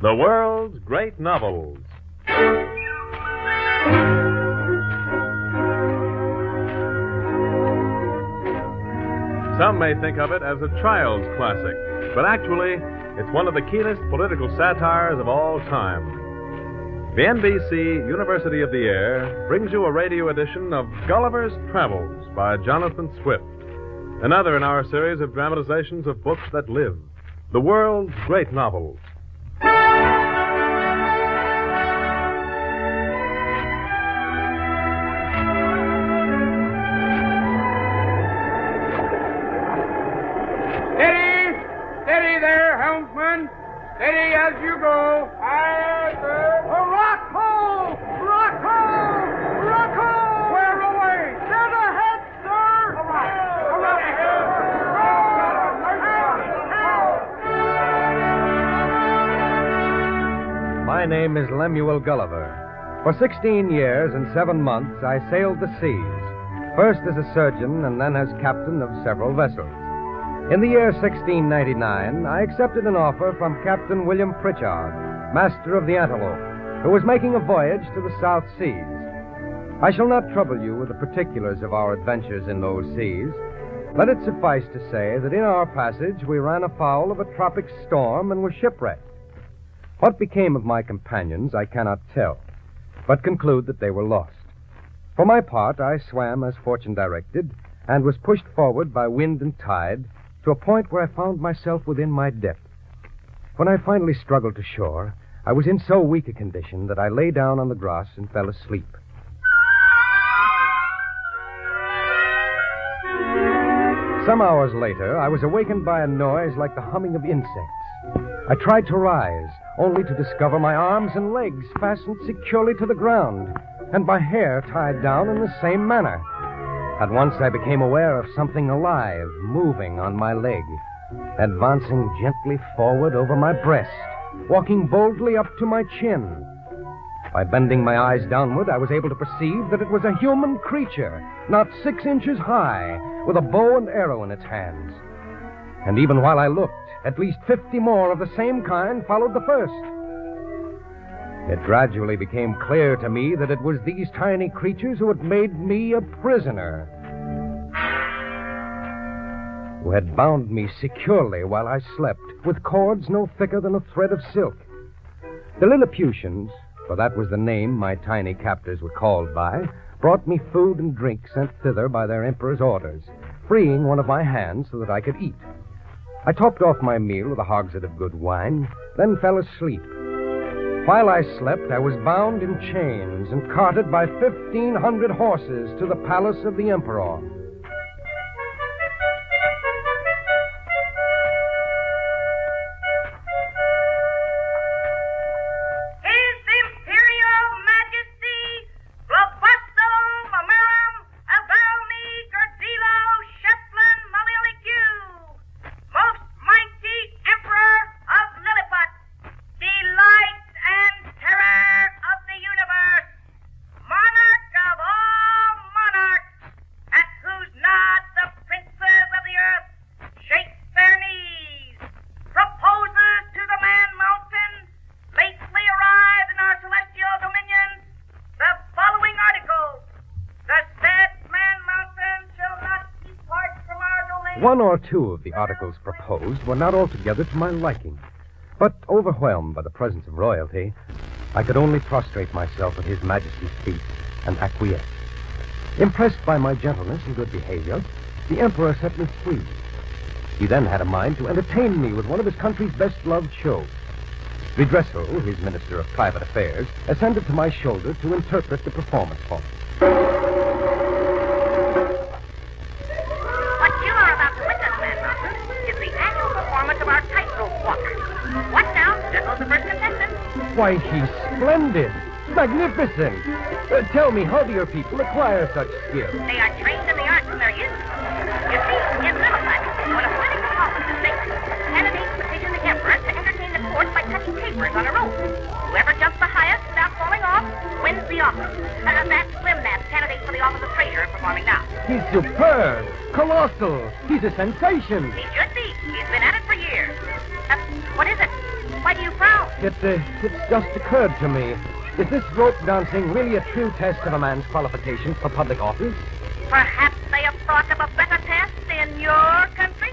The world's great novels. Some may think of it as a child's classic, but actually, it's one of the keenest political satires of all time. The NBC University of the Air brings you a radio edition of Gulliver's Travels by Jonathan Swift, another in our series of dramatizations of books that live, the world's great novels. Steady there, helmsman. Steady as you go. Aye, sir. Rocco! Rocco! Rocco! Where away? Dead ahead, sir. My name is Lemuel Gulliver. For 16 years and 7 months, I sailed the seas, first as a surgeon and then as captain of several vessels. In the year 1699, I accepted an offer from Captain William Pritchard, master of the Antelope, who was making a voyage to the South Seas. I shall not trouble you with the particulars of our adventures in those seas. Let it suffice to say that in our passage we ran afoul of a tropic storm and were shipwrecked. What became of my companions I cannot tell, but conclude that they were lost. For my part, I swam as fortune directed and was pushed forward by wind and tide to a point where I found myself within my depth. When I finally struggled to shore, I was in so weak a condition that I lay down on the grass and fell asleep. Some hours later, I was awakened by a noise like the humming of insects. I tried to rise, only to discover my arms and legs fastened securely to the ground, and my hair tied down in the same manner. At once I became aware of something alive moving on my leg, advancing gently forward over my breast, walking boldly up to my chin. By bending my eyes downward, I was able to perceive that it was a human creature, not 6 inches high, with a bow and arrow in its hands. And even while I looked, at least 50 more of the same kind followed the first. It gradually became clear to me that it was these tiny creatures who had made me a prisoner, who had bound me securely while I slept, with cords no thicker than a thread of silk. The Lilliputians, for that was the name my tiny captors were called by, brought me food and drink sent thither by their emperor's orders, freeing one of my hands so that I could eat. I topped off my meal with a hogshead of good wine, then fell asleep. While I slept, I was bound in chains and carted by 1,500 horses to the palace of the emperor. His Imperial Majesty, Robusto Mamarum Avalmi Gardilo Sheplan Malilicu, most mighty Emperor of Lilliput, delight and terror of the universe, monarch of all monarchs, at whose nod the princes of the earth shake their knees, proposes to the man mountain, lately arrived in our celestial dominions, the following articles. The said man mountain shall not depart from our domain. One or two of the articles proposed were not altogether to my liking. But overwhelmed by the presence of royalty, I could only prostrate myself at His Majesty's feet and acquiesce. Impressed by my gentleness and good behavior, the Emperor set me free. He then had a mind to entertain me with one of his country's best-loved shows. Vidresso, his Minister of Private Affairs, ascended to my shoulder to interpret the performance for me. What you are about to witness, man mountain, is the annual performance of our tightrope walker. What now? There goes the first contestant. Why, he's splendid! Magnificent! Tell me, how do your people acquire such skill? They are trained in the arts from their youth. You see, in Lilliput, when a political office is vacant, candidates petition the emperor to entertain the court by cutting capers on a rope. Whoever jumps the highest without falling off wins the office. That's Slim Nap, candidate for the office of treasurer, performing now. He's superb! Colossal! He's a sensation! He should be. He's been at it for years. What is it? Why do you frown? It's just occurred to me. Is this rope dancing really a true test of a man's qualifications for public office? Perhaps they have thought of a better test in your country?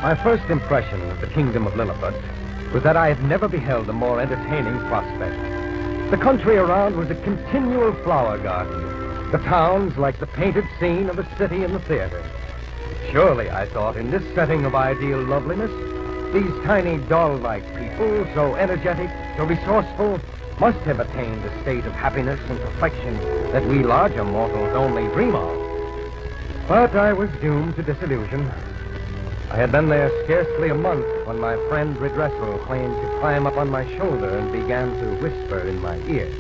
My first impression of the kingdom of Lilliput was that I had never beheld a more entertaining prospect. The country around was a continual flower garden. The towns like the painted scene of a city in the theater. Surely, I thought, in this setting of ideal loveliness, these tiny doll-like people, so energetic, so resourceful, must have attained a state of happiness and perfection that we larger mortals only dream of. But I was doomed to disillusion. I had been there scarcely a month when my friend Redressal claimed to climb up on my shoulder and began to whisper in my ear.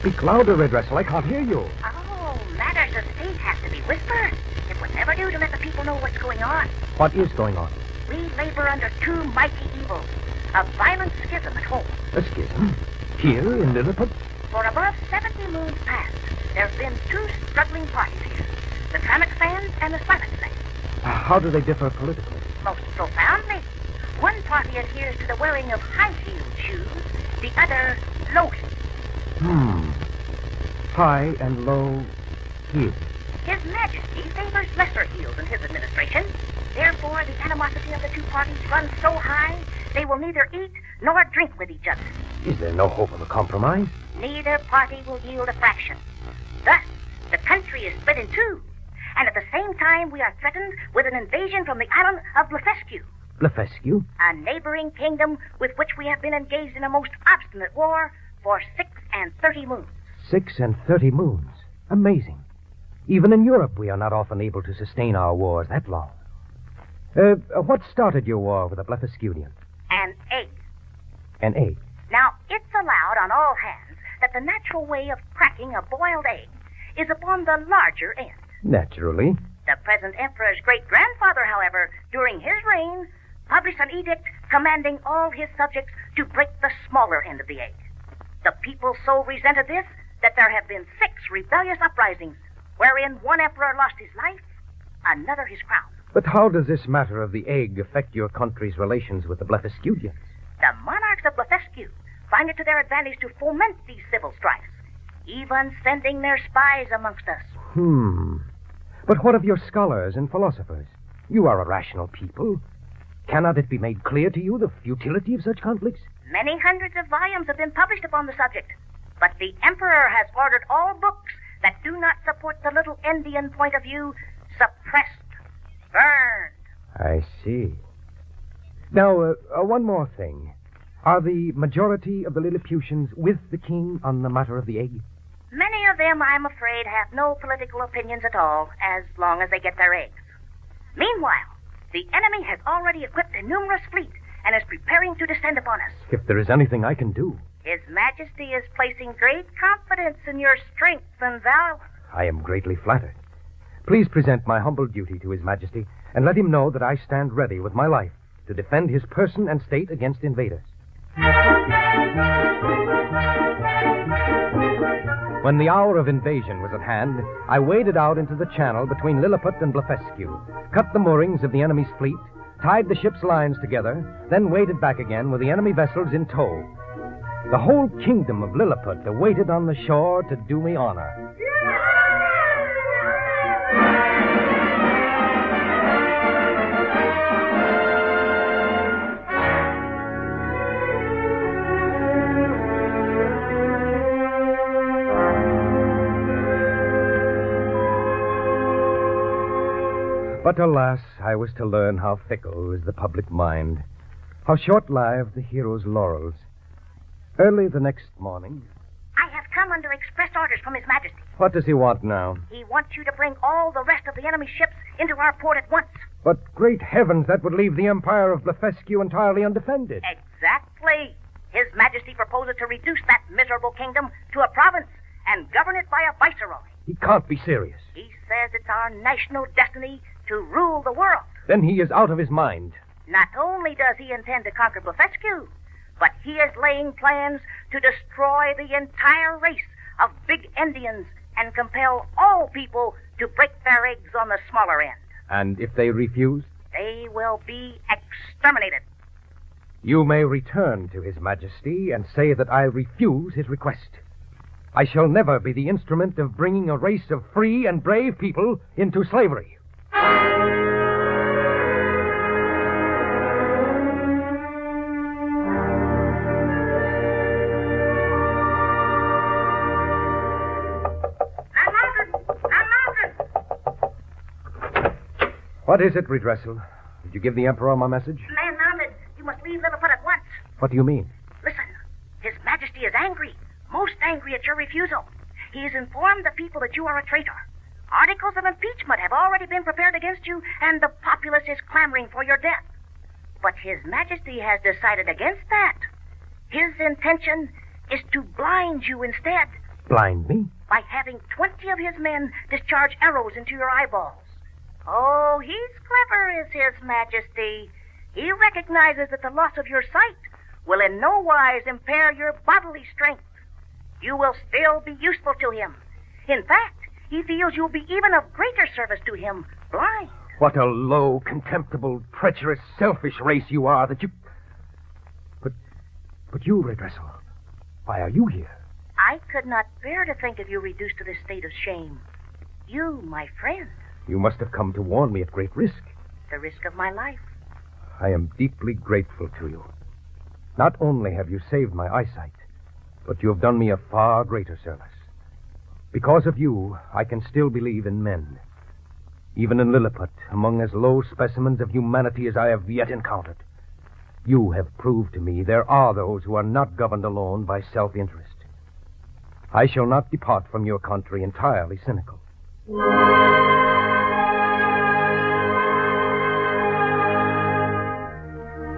Speak louder, Redressal. I can't hear you. Oh, matters of state have to be whispered. It would never do to let the people know what's going on. What is going on? We labor under two mighty evils. A violent schism at home. A schism? Here in Lilliput? For above 70 moons past, there have been two struggling parties here. The Tramex fans and the Slavix fans. How do they differ politically? Most profoundly. One party adheres to the wearing of high-heeled shoes, the other low-heeled. High and low heels. His Majesty favors lesser heels in his administration. Therefore, the animosity of the two parties runs so high, they will neither eat nor drink with each other. Is there no hope of a compromise? Neither party will yield a fraction. Thus, the country is split in two. And at the same time, we are threatened with an invasion from the island of Blefuscu. Blefuscu? A neighboring kingdom with which we have been engaged in a most obstinate war for 36 moons. 36 moons. Amazing. Even in Europe, we are not often able to sustain our wars that long. What started your war with the Blefuscudians? An egg. An egg? Now, it's allowed on all hands that the natural way of cracking a boiled egg is upon the larger end. Naturally. The present emperor's great-grandfather, however, during his reign, published an edict commanding all his subjects to break the smaller end of the egg. The people so resented this that there have been 6 rebellious uprisings, wherein one emperor lost his life, another his crown. But how does this matter of the egg affect your country's relations with the Blefuscudians? The monarchs of Blefuscu find it to their advantage to foment these civil strifes, even sending their spies amongst us. But what of your scholars and philosophers? You are a rational people. Cannot it be made clear to you the futility of such conflicts? Many hundreds of volumes have been published upon the subject, but the emperor has ordered all books that do not support the little Indian point of view suppressed, burned. I see. Now, one more thing. Are the majority of the Lilliputians with the king on the matter of the egg? Many of them, I'm afraid, have no political opinions at all, as long as they get their eggs. Meanwhile, the enemy has already equipped a numerous fleet and is preparing to descend upon us. If there is anything I can do. His Majesty is placing great confidence in your strength and valor. I am greatly flattered. Please present my humble duty to His Majesty and let him know that I stand ready with my life to defend his person and state against invaders. When the hour of invasion was at hand, I waded out into the channel between Lilliput and Blefuscu, cut the moorings of the enemy's fleet, tied the ship's lines together, then waded back again with the enemy vessels in tow. The whole kingdom of Lilliput awaited on the shore to do me honor. But alas, I was to learn how fickle is the public mind, how short-lived the hero's laurels. Early the next morning... I have come under express orders from His Majesty. What does he want now? He wants you to bring all the rest of the enemy ships into our port at once. But great heavens, that would leave the empire of Blefuscu entirely undefended. Exactly. His Majesty proposes to reduce that miserable kingdom to a province and govern it by a viceroy. He can't be serious. He says it's our national destiny to rule the world. Then he is out of his mind. Not only does he intend to conquer Blefuscu, but he is laying plans to destroy the entire race of big Indians and compel all people to break their eggs on the smaller end. And if they refuse? They will be exterminated. You may return to His Majesty and say that I refuse his request. I shall never be the instrument of bringing a race of free and brave people into slavery. What is it, Redressel? Did you give the Emperor my message? Man mounted. You must leave Lilliput at once. What do you mean? Listen, His Majesty is angry. Most angry at your refusal. He has informed the people that you are a traitor. Articles of impeachment have already been prepared against you, and the populace is clamoring for your death. But His Majesty has decided against that. His intention is to blind you instead. Blind me? By having 20 of his men discharge arrows into your eyeballs. Oh, he's clever, is His Majesty. He recognizes that the loss of your sight will in no wise impair your bodily strength. You will still be useful to him. In fact, he feels you'll be even of greater service to him, blind. What a low, contemptible, treacherous, selfish race you are that you... But you, Redressel, why are you here? I could not bear to think of you reduced to this state of shame. You, my friend. You must have come to warn me at great risk. The risk of my life. I am deeply grateful to you. Not only have you saved my eyesight, but you have done me a far greater service. Because of you, I can still believe in men. Even in Lilliput, among as low specimens of humanity as I have yet encountered. You have proved to me there are those who are not governed alone by self-interest. I shall not depart from your country entirely cynical.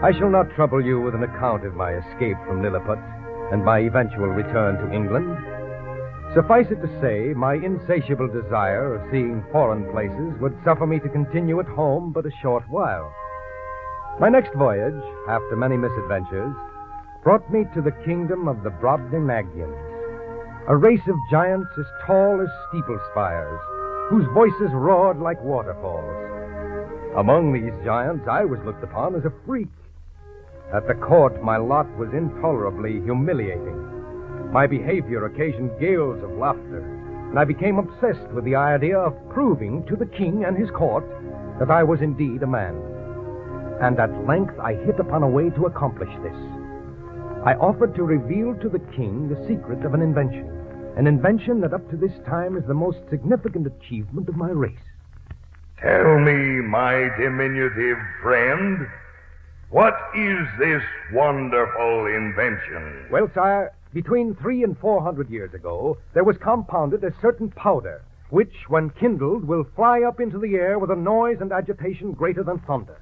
I shall not trouble you with an account of my escape from Lilliput and my eventual return to England. Suffice it to say, my insatiable desire of seeing foreign places would suffer me to continue at home but a short while. My next voyage, after many misadventures, brought me to the kingdom of the Brobdingnagians, a race of giants as tall as steeple spires, whose voices roared like waterfalls. Among these giants, I was looked upon as a freak. At the court, my lot was intolerably humiliating. My behavior occasioned gales of laughter, and I became obsessed with the idea of proving to the king and his court that I was indeed a man. And at length I hit upon a way to accomplish this. I offered to reveal to the king the secret of an invention that up to this time is the most significant achievement of my race. Tell me, my diminutive friend, what is this wonderful invention? Well, sire, between 300 and 400 years ago, there was compounded a certain powder, which, when kindled, will fly up into the air with a noise and agitation greater than thunder.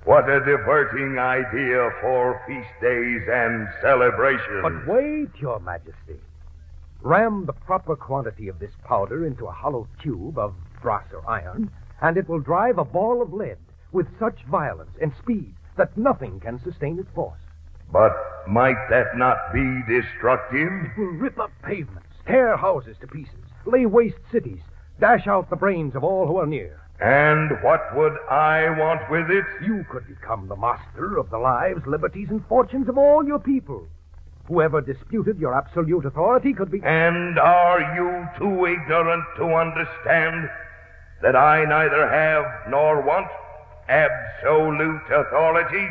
What a diverting idea for feast days and celebrations. But wait, Your Majesty. Ram the proper quantity of this powder into a hollow tube of brass or iron, and it will drive a ball of lead with such violence and speed that nothing can sustain its force. But might that not be destructive? It will rip up pavements, tear houses to pieces, lay waste cities, dash out the brains of all who are near. And what would I want with it? You could become the master of the lives, liberties, and fortunes of all your people. Whoever disputed your absolute authority could be... And are you too ignorant to understand that I neither have nor want absolute authority?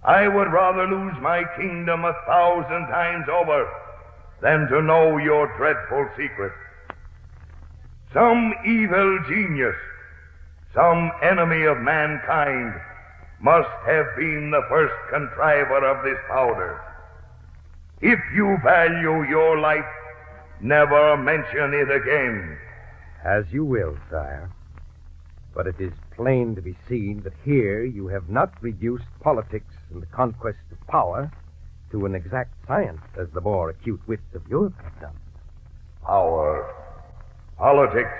I would rather lose my kingdom 1,000 times over than to know your dreadful secret. Some evil genius, some enemy of mankind, must have been the first contriver of this powder. If you value your life, never mention it again. As you will, sire. But it is plain to be seen that here you have not reduced politics and the conquest of power to an exact science, as the more acute wits of Europe have done. Power. Politics.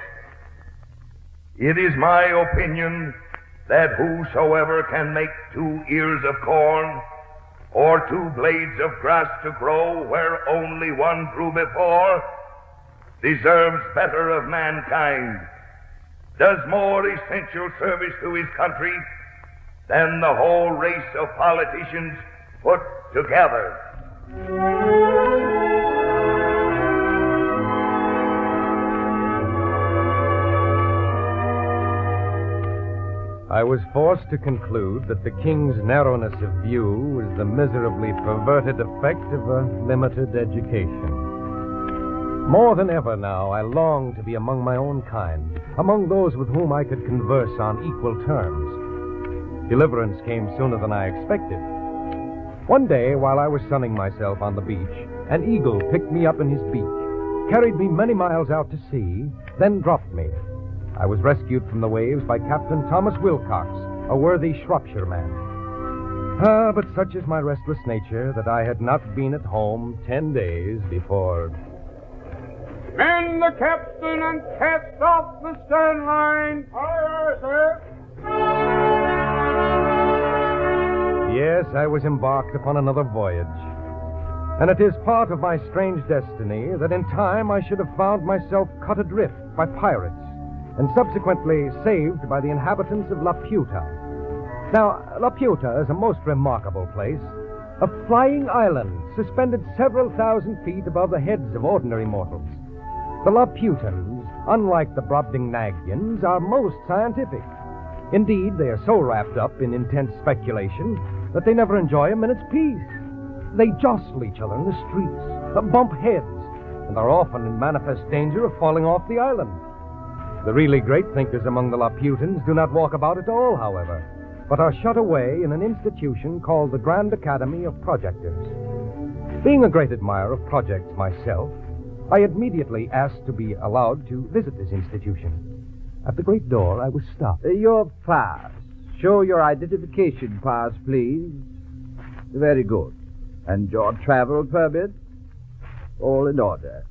It is my opinion that whosoever can make 2 ears of corn or two blades of grass to grow where only one grew before, deserves better of mankind, does more essential service to his country than the whole race of politicians put together. I was forced to conclude that the king's narrowness of view was the miserably perverted effect of a limited education. More than ever now, I longed to be among my own kind, among those with whom I could converse on equal terms. Deliverance came sooner than I expected. One day, while I was sunning myself on the beach, an eagle picked me up in his beak, carried me many miles out to sea, then dropped me. I was rescued from the waves by Captain Thomas Wilcox, a worthy Shropshire man. But such is my restless nature that I had not been at home 10 days before... Men the captain and cast off the stern line. Aye, sir. Yes, I was embarked upon another voyage. And it is part of my strange destiny that in time I should have found myself cut adrift by pirates and subsequently saved by the inhabitants of Laputa. Now, Laputa is a most remarkable place, a flying island suspended several thousand feet above the heads of ordinary mortals. The Laputans, unlike the Brobdingnagians, are most scientific. Indeed, they are so wrapped up in intense speculation that they never enjoy a minute's peace. They jostle each other in the streets, bump heads, and are often in manifest danger of falling off the island. The really great thinkers among the Laputans do not walk about at all, however, but are shut away in an institution called the Grand Academy of Projectors. Being a great admirer of projects myself, I immediately asked to be allowed to visit this institution. At the great door, I was stopped. Your pass. Show your identification pass, please. Very good. And your travel permit? All in order.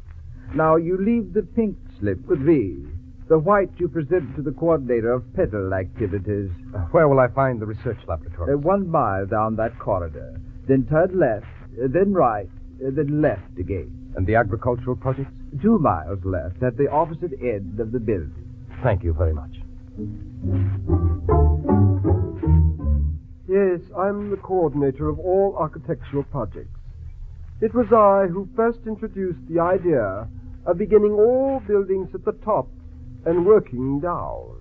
Now, you leave the pink slip with me. The white you present to the coordinator of pedal activities. Where will I find the research laboratory? 1 mile down that corridor. Then turn left, then right, then left again. And the agricultural projects? 2 miles left at the opposite end of the building. Thank you very much. Yes, I'm the coordinator of all architectural projects. It was I who first introduced the idea of beginning all buildings at the top and working down.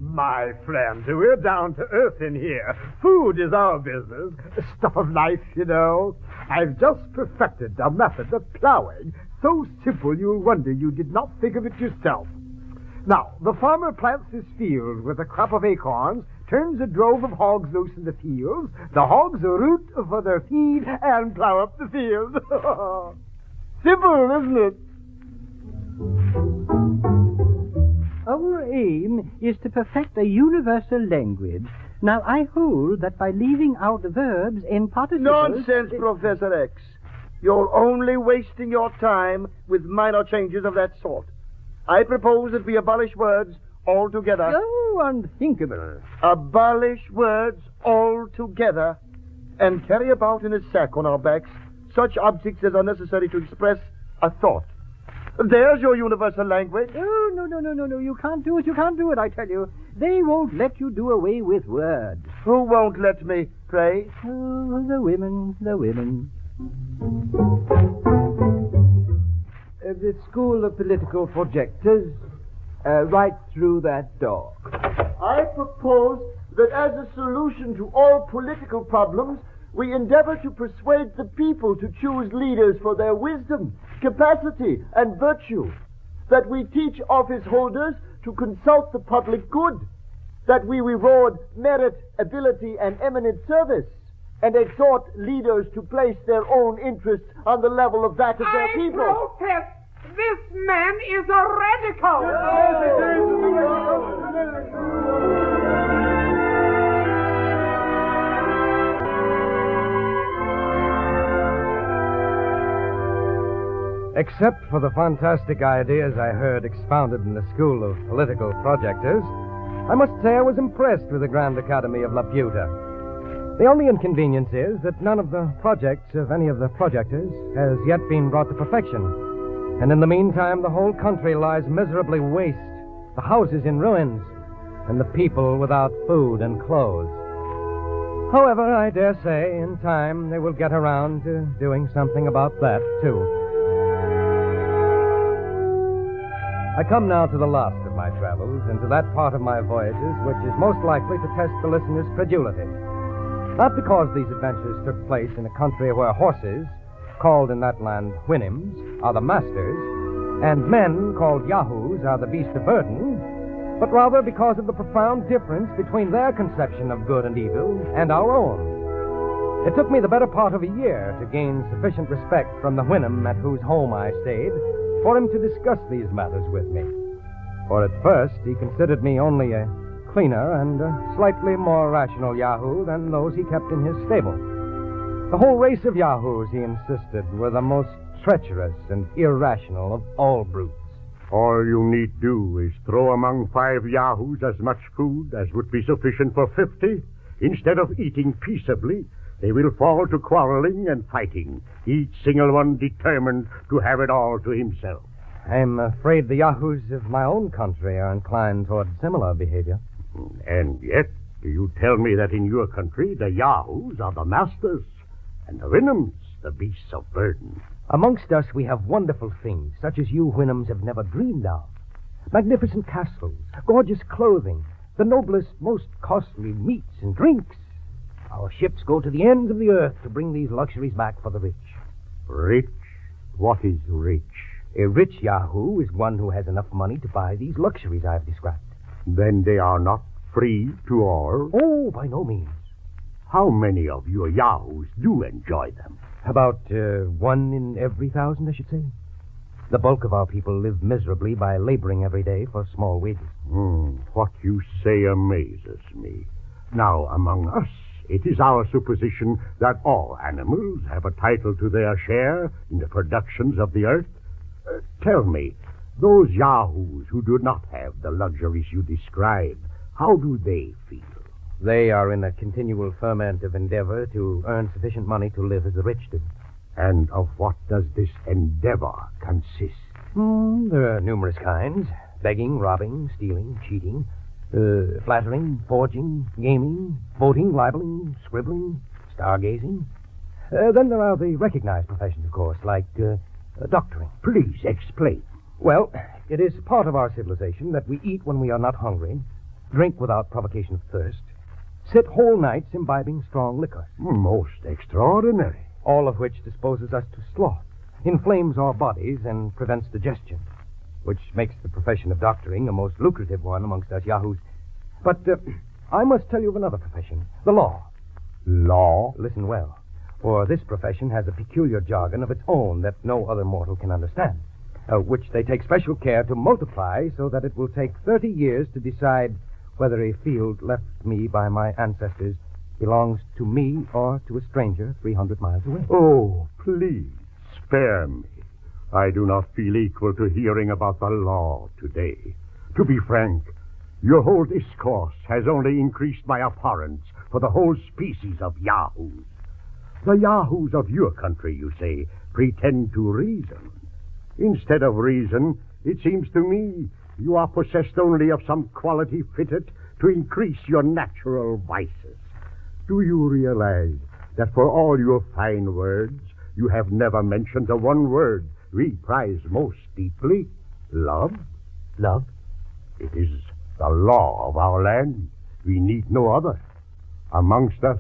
My friend, we're down to earth in here. Food is our business. Stuff of life, you know. I've just perfected a method of plowing so simple you'll wonder you did not think of it yourself. Now, the farmer plants his field with a crop of acorns, turns a drove of hogs loose in the fields, the hogs root for their feed, and plow up the field. Simple, isn't it? Our aim is to perfect a universal language. Now, I hold that by leaving out verbs and participles... Nonsense, Professor X. You're only wasting your time with minor changes of that sort. I propose that we abolish words altogether. Oh, unthinkable. Abolish words altogether and carry about in a sack on our backs such objects as are necessary to express a thought. There's your universal language. Oh, no. You can't do it, I tell you. They won't let you do away with words. Who won't let me, pray? Oh, the women. The School of Political Projectors, right through that door. I propose that as a solution to all political problems, we endeavor to persuade the people to choose leaders for their wisdom, capacity, and virtue. That we teach office holders to consult the public good. That we reward merit, ability, and eminent service. And exhort leaders to place their own interests on the level of that of their people. I protest! This man is a radical! Except for the fantastic ideas I heard expounded in the School of Political Projectors, I must say I was impressed with the Grand Academy of Laputa. The only inconvenience is that none of the projects of any of the projectors has yet been brought to perfection. And in the meantime, the whole country lies miserably waste, the houses in ruins, and the people without food and clothes. However, I dare say in time they will get around to doing something about that, too. I come now to the last of my travels and to that part of my voyages which is most likely to test the listener's credulity. Not because these adventures took place in a country where horses, called in that land Houyhnhnms, are the masters, and men, called Yahoos, are the beast of burden, but rather because of the profound difference between their conception of good and evil and our own. It took me the better part of a year to gain sufficient respect from the Houyhnhnm at whose home I stayed for him to discuss these matters with me. For at first he considered me only a cleaner and a slightly more rational Yahoo than those he kept in his stable. The whole race of Yahoos, he insisted, were the most treacherous and irrational of all brutes. All you need do is throw among 5 Yahoos as much food as would be sufficient for 50. Instead of eating peaceably, they will fall to quarreling and fighting, each single one determined to have it all to himself. I'm afraid the Yahoos of my own country are inclined toward similar behavior. And yet, you tell me that in your country the Yahoos are the masters, and the Houyhnhnms the beasts of burden. Amongst us we have wonderful things, such as you Houyhnhnms have never dreamed of. Magnificent castles, gorgeous clothing, the noblest, most costly meats and drinks. Our ships go to the ends of the earth to bring these luxuries back for the rich. Rich? What is rich? A rich Yahoo is one who has enough money to buy these luxuries I've described. Then they are not free to all? Oh, by no means. How many of your Yahoos do enjoy them? About 1 in every 1,000, I should say. The bulk of our people live miserably by laboring every day for small wages. What you say amazes me. Now, among us, it is our supposition that all animals have a title to their share in the productions of the earth. Tell me, those Yahoos who do not have the luxuries you describe, how do they feel? They are in a continual ferment of endeavor to earn sufficient money to live as the rich do. And of what does this endeavor consist? There are numerous kinds. Begging, robbing, stealing, cheating, flattering, forging, gaming, voting, libeling, scribbling, stargazing. Then there are the recognized professions, of course, like doctoring. Please explain. Well, it is part of our civilization that we eat when we are not hungry, drink without provocation of thirst, sit whole nights imbibing strong liquor. Most extraordinary. All of which disposes us to sloth, inflames our bodies, and prevents digestion, which makes the profession of doctoring a most lucrative one amongst us Yahoos. But I must tell you of another profession, the law. Law? Listen well, for this profession has a peculiar jargon of its own that no other mortal can understand, which they take special care to multiply so that it will take 30 years to decide whether a field left me by my ancestors belongs to me or to a stranger 300 miles away. Oh, please, spare me. I do not feel equal to hearing about the law today. To be frank, your whole discourse has only increased my abhorrence for the whole species of Yahoos. The Yahoos of your country, you say, pretend to reason. Instead of reason, it seems to me you are possessed only of some quality fitted to increase your natural vices. Do you realize that for all your fine words, you have never mentioned the one word we prize most deeply? Love? Love? It is the law of our land. We need no other. Amongst us,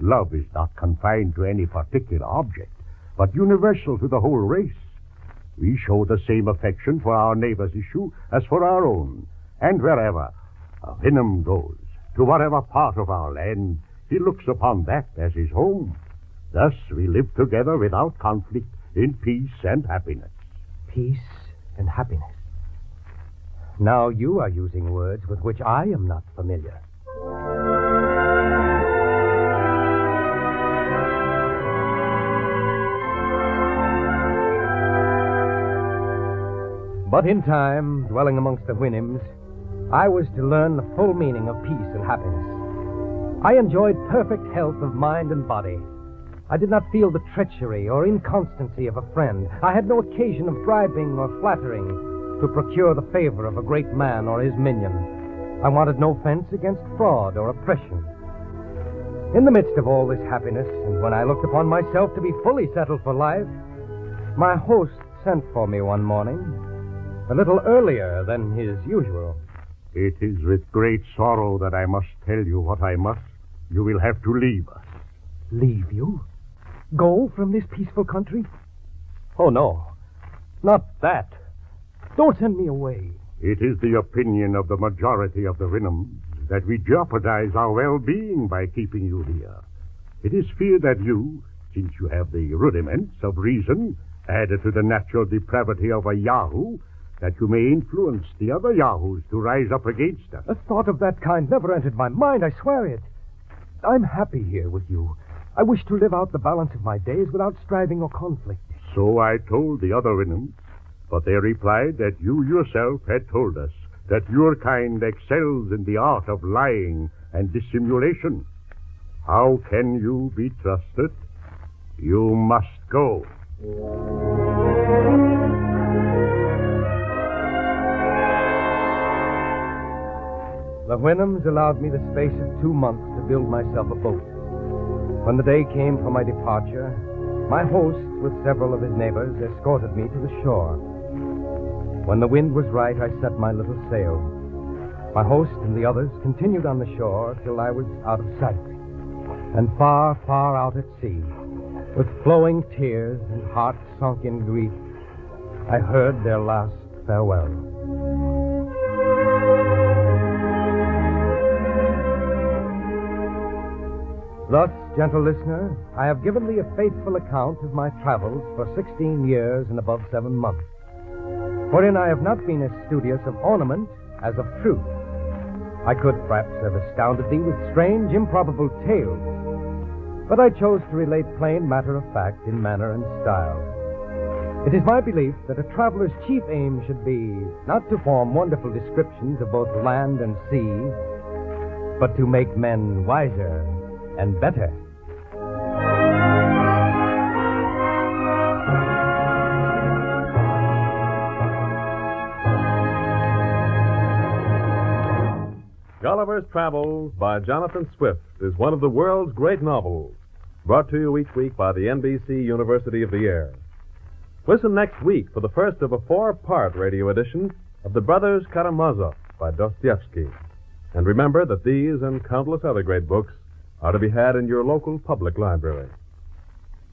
love is not confined to any particular object, but universal to the whole race. We show the same affection for our neighbor's issue as for our own, and wherever a Houyhnhnm goes, to whatever part of our land, he looks upon that as his home. Thus we live together without conflict, in peace and happiness. Peace and happiness. Now you are using words with which I am not familiar. But in time, dwelling amongst the Houyhnhnms, I was to learn the full meaning of peace and happiness. I enjoyed perfect health of mind and body. I did not feel the treachery or inconstancy of a friend. I had no occasion of bribing or flattering to procure the favor of a great man or his minion. I wanted no fence against fraud or oppression. In the midst of all this happiness, and when I looked upon myself to be fully settled for life, my host sent for me one morning, a little earlier than his usual. It is with great sorrow that I must tell you what I must. You will have to leave us. Leave you? Go from this peaceful country? Oh, no. Not that. Don't send me away. It is the opinion of the majority of the Winhams that we jeopardize our well-being by keeping you here. It is feared that you, since you have the rudiments of reason, added to the natural depravity of a Yahoo, that you may influence the other Yahoos to rise up against us. A thought of that kind never entered my mind, I swear it. I'm happy here with you. I wish to live out the balance of my days without striving or conflict. So I told the other Winhams, but they replied that you yourself had told us that your kind excels in the art of lying and dissimulation. How can you be trusted? You must go. The Winhams allowed me the space of 2 months to build myself a boat. When the day came for my departure, my host, with several of his neighbors, escorted me to the shore. When the wind was right, I set my little sail. My host and the others continued on the shore till I was out of sight. And far, far out at sea, with flowing tears and heart sunk in grief, I heard their last farewell. Thus, gentle listener, I have given thee a faithful account of my travels for 16 years and above 7 months, wherein I have not been as studious of ornament as of truth. I could perhaps have astounded thee with strange, improbable tales, but I chose to relate plain matter of fact in manner and style. It is my belief that a traveler's chief aim should be not to form wonderful descriptions of both land and sea, but to make men wiser and better. Gulliver's Travels by Jonathan Swift is one of the world's great novels, brought to you each week by the NBC University of the Air. Listen next week for the first of a 4-part radio edition of The Brothers Karamazov by Dostoevsky. And remember that these and countless other great books are to be had in your local public library.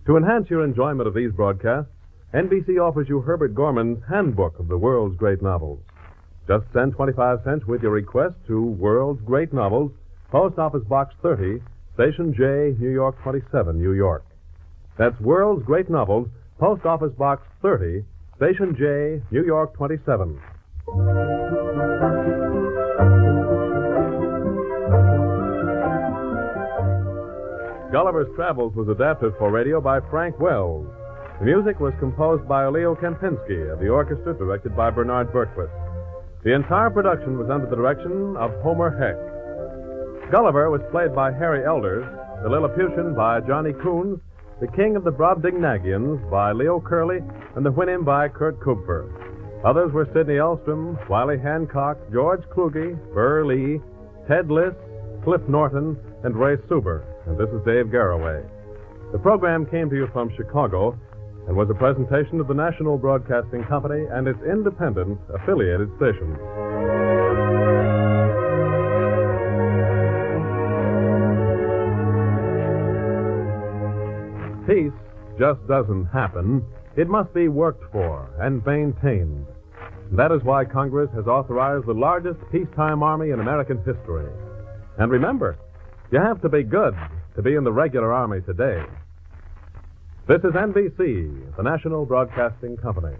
To enhance your enjoyment of these broadcasts, NBC offers you Herbert Gorman's Handbook of the World's Great Novels. Just send 25 cents with your request to World's Great Novels, Post Office Box 30, Station J, New York 27, New York. That's World's Great Novels, Post Office Box 30, Station J, New York 27. Gulliver's Travels was adapted for radio by Frank Wells. The music was composed by Leo Kempinski of the orchestra directed by Bernard Berquist. The entire production was under the direction of Homer Heck. Gulliver was played by Harry Elders, the Lilliputian by Johnny Coons, the King of the Brobdingnagians by Leo Curley, and the Whinim by Kurt Kupfer. Others were Sidney Elstrom, Wiley Hancock, George Kluge, Burr Lee, Ted Liss, Cliff Norton, and Ray Suber. And this is Dave Garroway. The program came to you from Chicago and was a presentation of the National Broadcasting Company and its independent affiliated stations. Peace just doesn't happen. It must be worked for and maintained. That is why Congress has authorized the largest peacetime army in American history. And remember, you have to be good to be in the regular army today. This is NBC, the National Broadcasting Company.